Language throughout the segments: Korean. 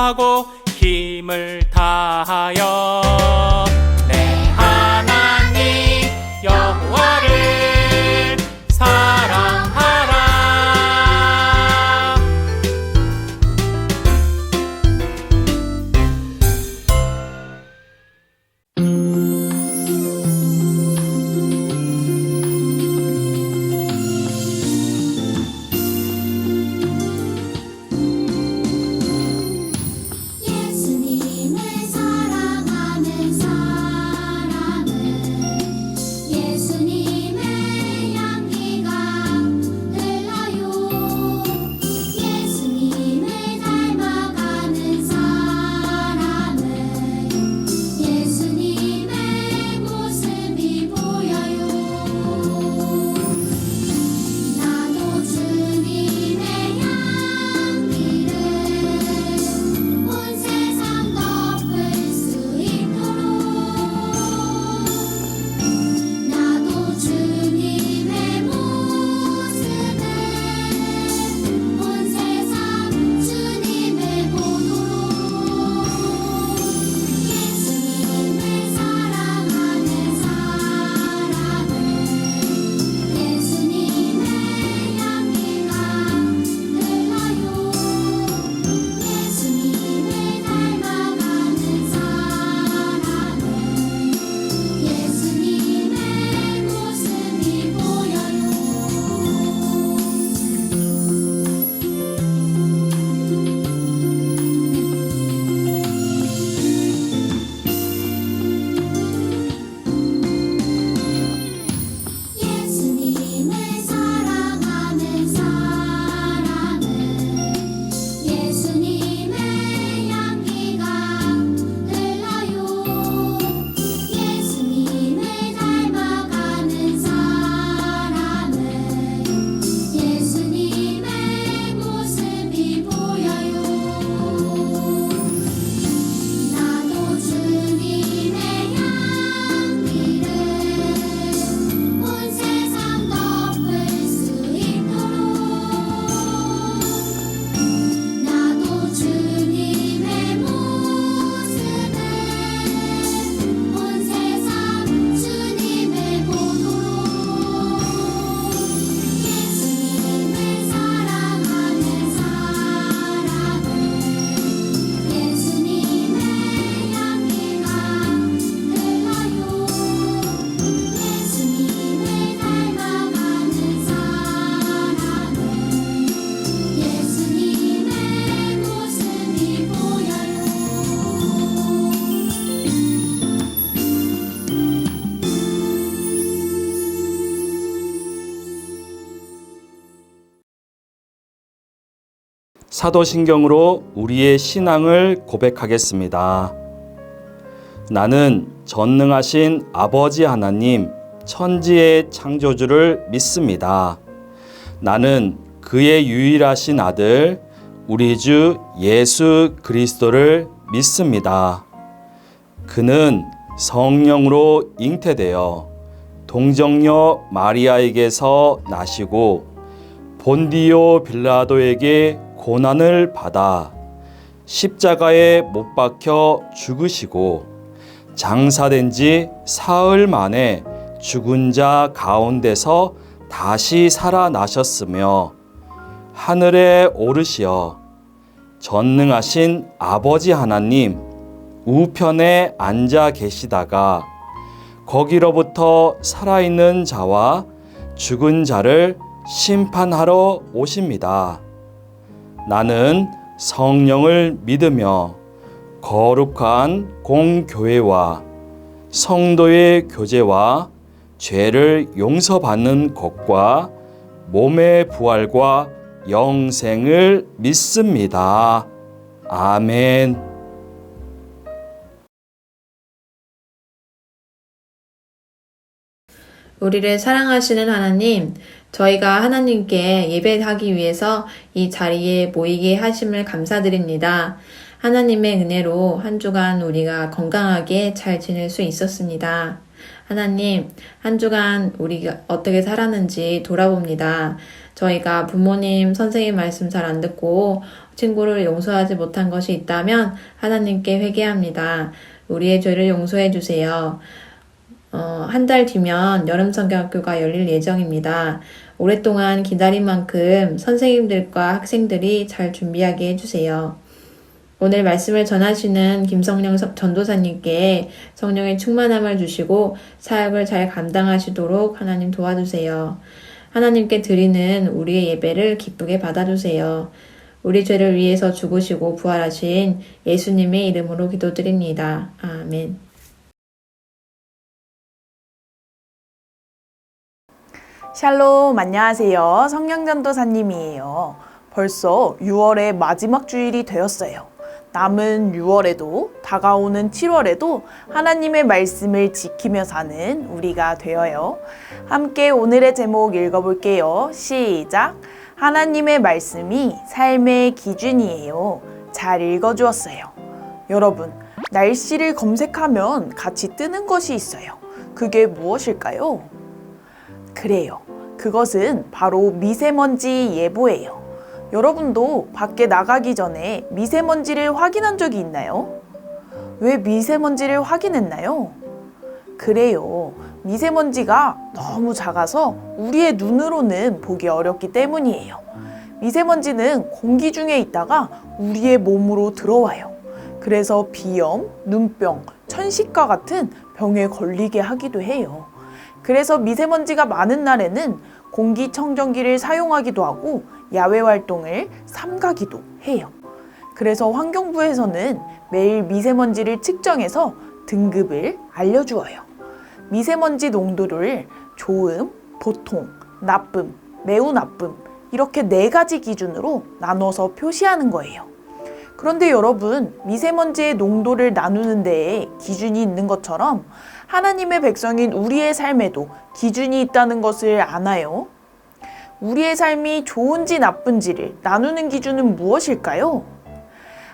기도하고 힘을 다하여 내 하나님 여호와를 사랑하라. 사도신경으로 우리의 신앙을 고백하겠습니다. 나는 전능하신 아버지 하나님, 천지의 창조주를 믿습니다. 나는 그의 유일하신 아들, 우리 주 예수 그리스도를 믿습니다. 그는 성령으로 잉태되어 동정녀 마리아에게서 나시고 본디오 빌라도에게 고난을 받아 십자가에 못 박혀 죽으시고 장사된 지 사흘 만에 죽은 자 가운데서 다시 살아나셨으며 하늘에 오르시어 전능하신 아버지 하나님 우편에 앉아 계시다가 거기로부터 살아있는 자와 죽은 자를 심판하러 오십니다. 나는 성령을 믿으며 거룩한 공교회와 성도의 교제와 죄를 용서받는 것과 몸의 부활과 영생을 믿습니다. 아멘. 우리를 사랑하시는 하나님, 저희가 하나님께 예배하기 위해서 이 자리에 모이게 하심을 감사드립니다. 하나님의 은혜로 한 주간 우리가 건강하게 잘 지낼 수 있었습니다. 하나님, 한 주간 우리가 어떻게 살았는지 돌아봅니다. 저희가 부모님, 선생님 말씀 잘 안 듣고 친구를 용서하지 못한 것이 있다면 하나님께 회개합니다. 우리의 죄를 용서해 주세요. 한 달 뒤면 여름 성경학교가 열릴 예정입니다. 오랫동안 기다린 만큼 선생님들과 학생들이 잘 준비하게 해주세요. 오늘 말씀을 전하시는 김성령 전도사님께 성령의 충만함을 주시고 사역을 잘 감당하시도록 하나님 도와주세요. 하나님께 드리는 우리의 예배를 기쁘게 받아주세요. 우리 죄를 위해서 죽으시고 부활하신 예수님의 이름으로 기도드립니다. 아멘. 샬롬, 안녕하세요. 성령전도사님이에요. 벌써 6월의 마지막 주일이 되었어요. 남은 6월에도 다가오는 7월에도 하나님의 말씀을 지키며 사는 우리가 되어요. 함께 오늘의 제목 읽어볼게요. 시작! 하나님의 말씀이 삶의 기준이에요. 잘 읽어주었어요. 여러분, 날씨를 검색하면 같이 뜨는 것이 있어요. 그게 무엇일까요? 그래요. 그것은 바로 미세먼지 예보예요. 여러분도 밖에 나가기 전에 미세먼지를 확인한 적이 있나요? 왜 미세먼지를 확인했나요? 그래요. 미세먼지가 너무 작아서 우리의 눈으로는 보기 어렵기 때문이에요. 미세먼지는 공기 중에 있다가 우리의 몸으로 들어와요. 그래서 비염, 눈병, 천식과 같은 병에 걸리게 하기도 해요. 그래서 미세먼지가 많은 날에는 공기청정기를 사용하기도 하고 야외 활동을 삼가기도 해요. 그래서 환경부에서는 매일 미세먼지를 측정해서 등급을 알려주어요. 미세먼지 농도를 좋음, 보통, 나쁨, 매우 나쁨 이렇게 4가지 기준으로 나눠서 표시하는 거예요. 그런데 여러분, 미세먼지의 농도를 나누는 데에 기준이 있는 것처럼 하나님의 백성인 우리의 삶에도 기준이 있다는 것을 아나요? 우리의 삶이 좋은지 나쁜지를 나누는 기준은 무엇일까요?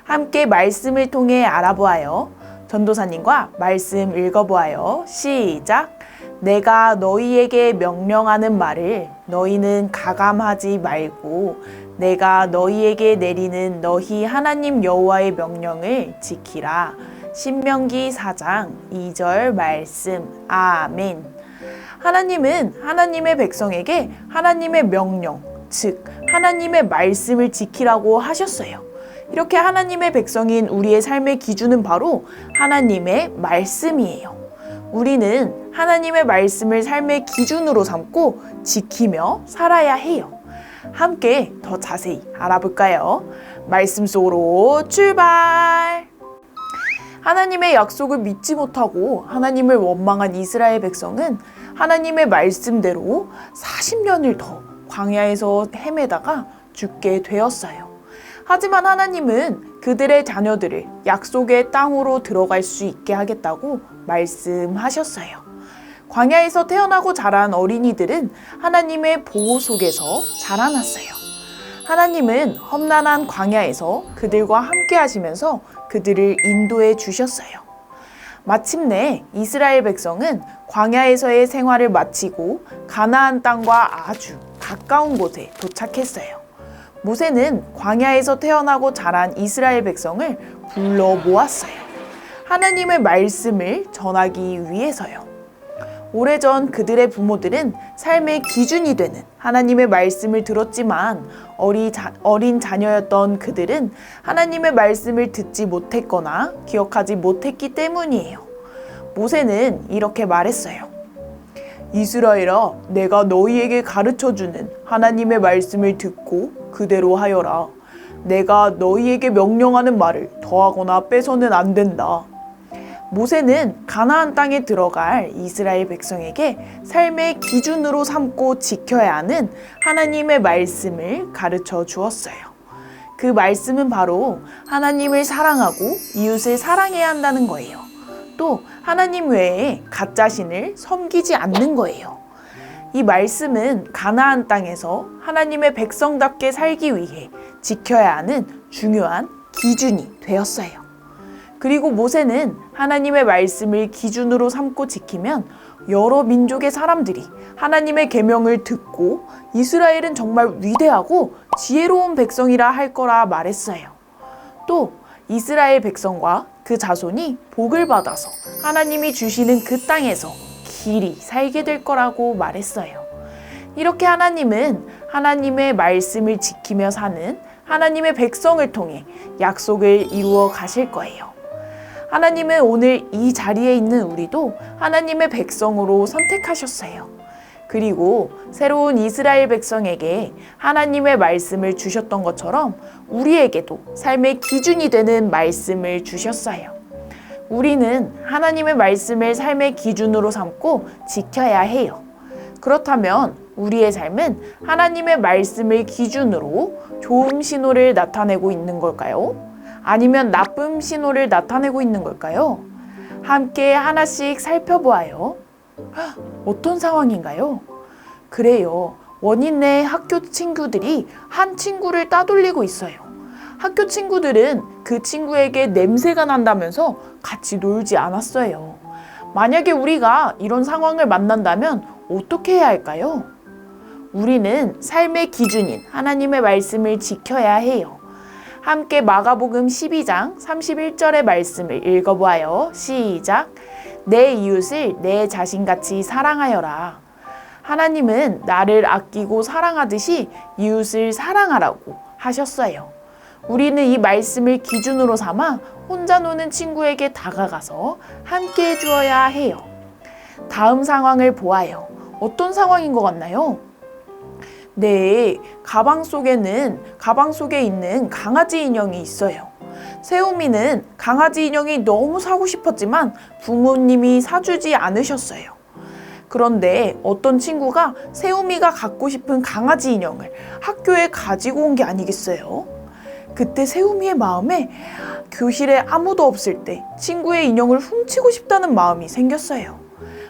함께 말씀을 통해 알아보아요. 전도사님과 말씀 읽어보아요. 시작! 내가 너희에게 명령하는 말을 너희는 가감하지 말고 내가 너희에게 내리는 너희 하나님 여호와의 명령을 지키라. 신명기 4장 2절 말씀. 아멘. 하나님은 하나님의 백성에게 하나님의 명령, 즉 하나님의 말씀을 지키라고 하셨어요. 이렇게 하나님의 백성인 우리의 삶의 기준은 바로 하나님의 말씀이에요. 우리는 하나님의 말씀을 삶의 기준으로 삼고 지키며 살아야 해요. 함께 더 자세히 알아볼까요? 말씀 속으로 출발! 하나님의 약속을 믿지 못하고 하나님을 원망한 이스라엘 백성은 하나님의 말씀대로 40년을 더 광야에서 헤매다가 죽게 되었어요. 하지만 하나님은 그들의 자녀들을 약속의 땅으로 들어갈 수 있게 하겠다고 말씀하셨어요. 광야에서 태어나고 자란 어린이들은 하나님의 보호 속에서 자라났어요. 하나님은 험난한 광야에서 그들과 함께 하시면서 그들을 인도해 주셨어요. 마침내 이스라엘 백성은 광야에서의 생활을 마치고 가나안 땅과 아주 가까운 곳에 도착했어요. 모세는 광야에서 태어나고 자란 이스라엘 백성을 불러 모았어요. 하나님의 말씀을 전하기 위해서요. 오래전 그들의 부모들은 삶의 기준이 되는 하나님의 말씀을 들었지만 어린 자녀였던 그들은 하나님의 말씀을 듣지 못했거나 기억하지 못했기 때문이에요. 모세는 이렇게 말했어요. 이스라엘아, 내가 너희에게 가르쳐주는 하나님의 말씀을 듣고 그대로 하여라. 내가 너희에게 명령하는 말을 더하거나 빼서는 안 된다. 모세는 가나안 땅에 들어갈 이스라엘 백성에게 삶의 기준으로 삼고 지켜야 하는 하나님의 말씀을 가르쳐 주었어요. 그 말씀은 바로 하나님을 사랑하고 이웃을 사랑해야 한다는 거예요. 또 하나님 외에 가짜 신을 섬기지 않는 거예요. 이 말씀은 가나안 땅에서 하나님의 백성답게 살기 위해 지켜야 하는 중요한 기준이 되었어요. 그리고 모세는 하나님의 말씀을 기준으로 삼고 지키면 여러 민족의 사람들이 하나님의 계명을 듣고 이스라엘은 정말 위대하고 지혜로운 백성이라 할 거라 말했어요. 또 이스라엘 백성과 그 자손이 복을 받아서 하나님이 주시는 그 땅에서 길이 살게 될 거라고 말했어요. 이렇게 하나님은 하나님의 말씀을 지키며 사는 하나님의 백성을 통해 약속을 이루어 가실 거예요. 하나님은 오늘 이 자리에 있는 우리도 하나님의 백성으로 선택하셨어요. 그리고 새로운 이스라엘 백성에게 하나님의 말씀을 주셨던 것처럼 우리에게도 삶의 기준이 되는 말씀을 주셨어요. 우리는 하나님의 말씀을 삶의 기준으로 삼고 지켜야 해요. 그렇다면 우리의 삶은 하나님의 말씀을 기준으로 좋은 신호를 나타내고 있는 걸까요? 아니면 나쁜 신호를 나타내고 있는 걸까요? 함께 하나씩 살펴보아요. 어떤 상황인가요? 그래요. 원인 내 학교 친구들이 한 친구를 따돌리고 있어요. 학교 친구들은 그 친구에게 냄새가 난다면서 같이 놀지 않았어요. 만약에 우리가 이런 상황을 만난다면 어떻게 해야 할까요? 우리는 삶의 기준인 하나님의 말씀을 지켜야 해요. 함께 마가복음 12장 31절의 말씀을 읽어보아요. 시작! 내 이웃을 내 자신같이 사랑하여라. 하나님은 나를 아끼고 사랑하듯이 이웃을 사랑하라고 하셨어요. 우리는 이 말씀을 기준으로 삼아 혼자 노는 친구에게 다가가서 함께 해주어야 해요. 다음 상황을 보아요. 어떤 상황인 것 같나요? 네, 가방 속에 있는 강아지 인형이 있어요. 세우미는 강아지 인형이 너무 사고 싶었지만 부모님이 사주지 않으셨어요. 그런데 어떤 친구가 세우미가 갖고 싶은 강아지 인형을 학교에 가지고 온 게 아니겠어요? 그때 세우미의 마음에 교실에 아무도 없을 때 친구의 인형을 훔치고 싶다는 마음이 생겼어요.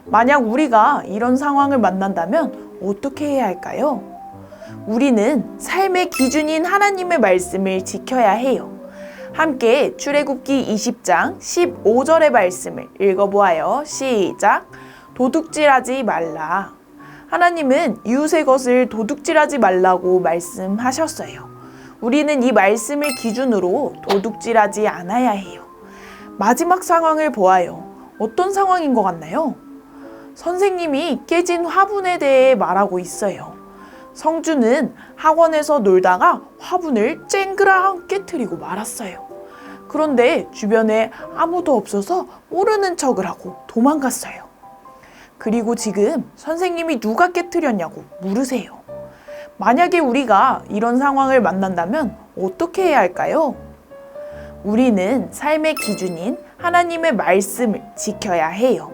만약 우리가 이런 상황을 만난다면 어떻게 해야 할까요? 우리는 삶의 기준인 하나님의 말씀을 지켜야 해요. 함께 출애굽기 20장 15절의 말씀을 읽어보아요. 시작! 도둑질하지 말라. 하나님은 이웃의 것을 도둑질하지 말라고 말씀하셨어요. 우리는 이 말씀을 기준으로 도둑질하지 않아야 해요. 마지막 상황을 보아요. 어떤 상황인 것 같나요? 선생님이 깨진 화분에 대해 말하고 있어요. 성주는 학원에서 놀다가 화분을 쨍그랑 깨트리고 말았어요. 그런데 주변에 아무도 없어서 모르는 척을 하고 도망갔어요. 그리고 지금 선생님이 누가 깨트렸냐고 물으세요. 만약에 우리가 이런 상황을 만난다면 어떻게 해야 할까요? 우리는 삶의 기준인 하나님의 말씀을 지켜야 해요.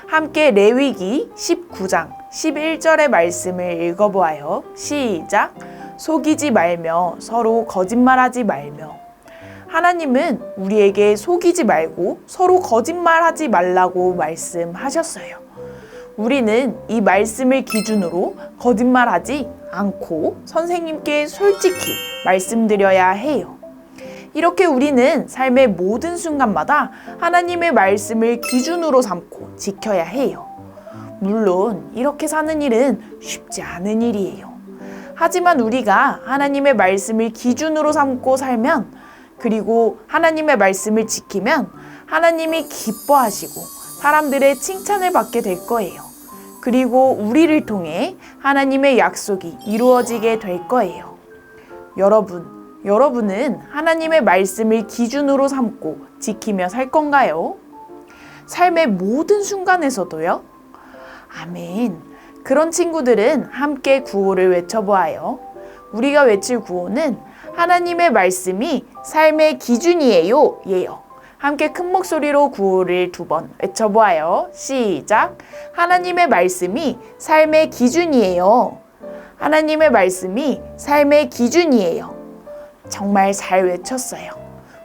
함께 레위기 19장 11절의 말씀을 읽어보아요. 시작! 속이지 말며 서로 거짓말하지 말며. 하나님은 우리에게 속이지 말고 서로 거짓말하지 말라고 말씀하셨어요. 우리는 이 말씀을 기준으로 거짓말하지 않고 선생님께 솔직히 말씀드려야 해요. 이렇게 우리는 삶의 모든 순간마다 하나님의 말씀을 기준으로 삼고 지켜야 해요. 물론 이렇게 사는 일은 쉽지 않은 일이에요. 하지만 우리가 하나님의 말씀을 기준으로 삼고 살면, 그리고 하나님의 말씀을 지키면 하나님이 기뻐하시고 사람들의 칭찬을 받게 될 거예요. 그리고 우리를 통해 하나님의 약속이 이루어지게 될 거예요. 여러분은 하나님의 말씀을 기준으로 삼고 지키며 살 건가요? 삶의 모든 순간에서도요? 아멘. 그런 친구들은 함께 구호를 외쳐보아요. 우리가 외칠 구호는 하나님의 말씀이 삶의 기준이에요. 예요. 함께 큰 목소리로 구호를 2번 외쳐보아요. 시작! 하나님의 말씀이 삶의 기준이에요. 하나님의 말씀이 삶의 기준이에요. 정말 잘 외쳤어요.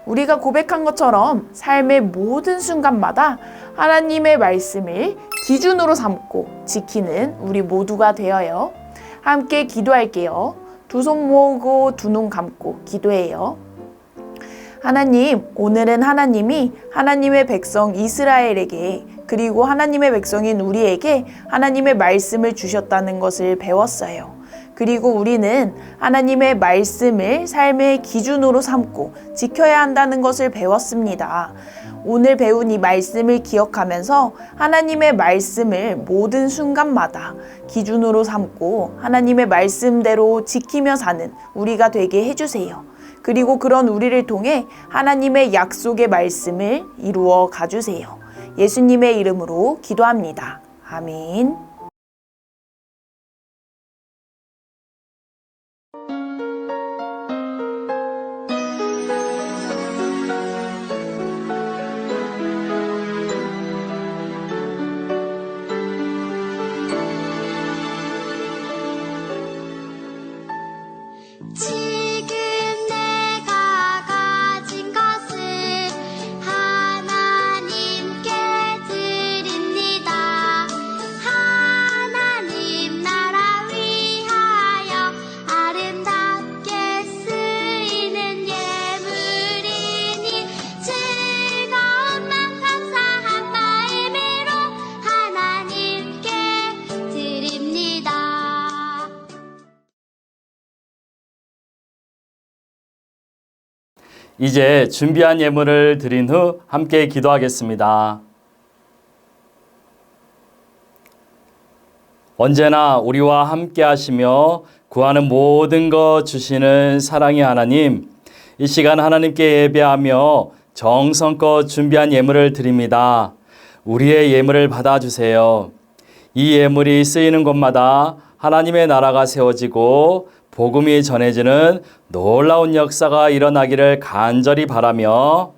우리가 고백한 것처럼 삶의 모든 순간마다 하나님의 말씀을 기준으로 삼고 지키는 우리 모두가 되어요. 함께 기도할게요. 두 손 모으고 두 눈 감고 기도해요. 하나님, 오늘은 하나님이 하나님의 백성 이스라엘에게 그리고 하나님의 백성인 우리에게 하나님의 말씀을 주셨다는 것을 배웠어요. 그리고 우리는 하나님의 말씀을 삶의 기준으로 삼고 지켜야 한다는 것을 배웠습니다. 오늘 배운 이 말씀을 기억하면서 하나님의 말씀을 모든 순간마다 기준으로 삼고 하나님의 말씀대로 지키며 사는 우리가 되게 해주세요. 그리고 그런 우리를 통해 하나님의 약속의 말씀을 이루어 가주세요. 예수님의 이름으로 기도합니다. 아멘. 지금 내가 가진 것을 하나님께 드립니다. 하나님 나라 위하여 아름답게 쓰이는 예물이니 즐거운 맘 감사한 마음으로 하나님께 드립니다. 이제 준비한 예물을 드린 후 함께 기도하겠습니다. 언제나 우리와 함께 하시며 구하는 모든 것 주시는 사랑의 하나님, 이 시간 하나님께 예배하며 정성껏 준비한 예물을 드립니다. 우리의 예물을 받아주세요. 이 예물이 쓰이는 곳마다 하나님의 나라가 세워지고 복음이 전해지는 놀라운 역사가 일어나기를 간절히 바라며,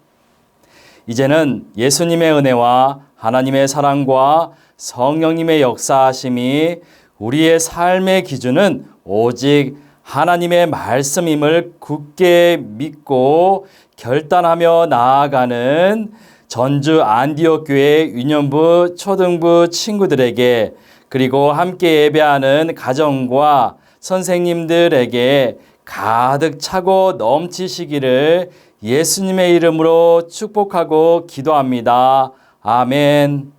이제는 예수님의 은혜와 하나님의 사랑과 성령님의 역사하심이 우리의 삶의 기준은 오직 하나님의 말씀임을 굳게 믿고 결단하며 나아가는 전주 안디옥 교회 유년부 초등부 친구들에게, 그리고 함께 예배하는 가정과 선생님들에게 가득 차고 넘치시기를 예수님의 이름으로 축복하고 기도합니다. 아멘.